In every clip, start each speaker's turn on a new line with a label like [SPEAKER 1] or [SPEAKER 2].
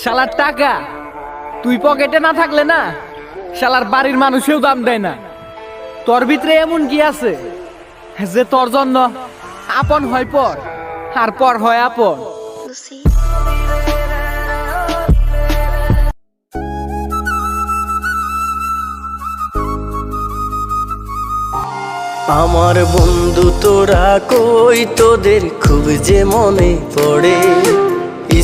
[SPEAKER 1] শালার টাকা তুই পকেটে না থাকলে না শালার বাড়ির মানুষেও দাম দেয় না। তোর ভিতরে এমন কি আছে যে তোর জন্য আপন হয় পর আর পর হয় আপন?
[SPEAKER 2] Lucy.
[SPEAKER 3] আমার বন্ধু তোরা কই, তোদের খুব যে মনে পড়ে।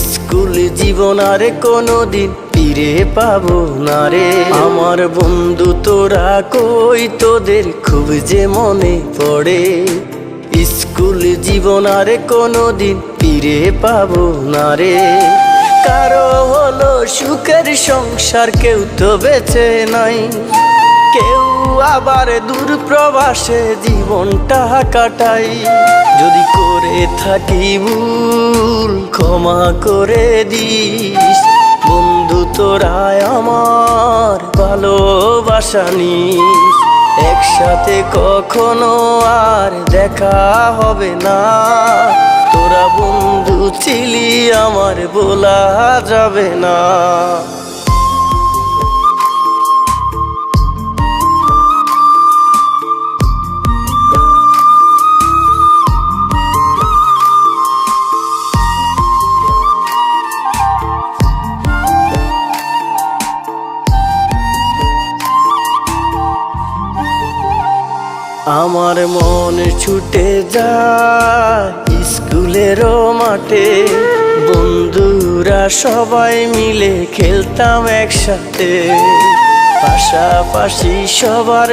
[SPEAKER 3] স্কুল জীবন আর কোনোদিন ফিরে পাবো না রে। আমার বন্ধু তোরা কই, তোদের খুব যে মনে পড়ে। স্কুল জীবন আর কোনোদিন ফিরে পাবো না রে। কারো হলো সুখের সংসার, কেউ তো বেঁচে নাই, কেউ আবার দূর প্রবাসে জীবনটা কাটাই। যদি করে থাকি ভুল ক্ষমা করে দিস, বন্ধু তোরা আমার ভালোবাসা নিস। একসাথে কখনো আর দেখা হবে না, তোরা বন্ধু ছিলি আমার বলা যাবে না। আমার মন ছুটে যায় স্কুলেরও মাঠে, বন্ধুরা সবাই মিলে খেলতাম একসাথে, পাশাপাশি সবার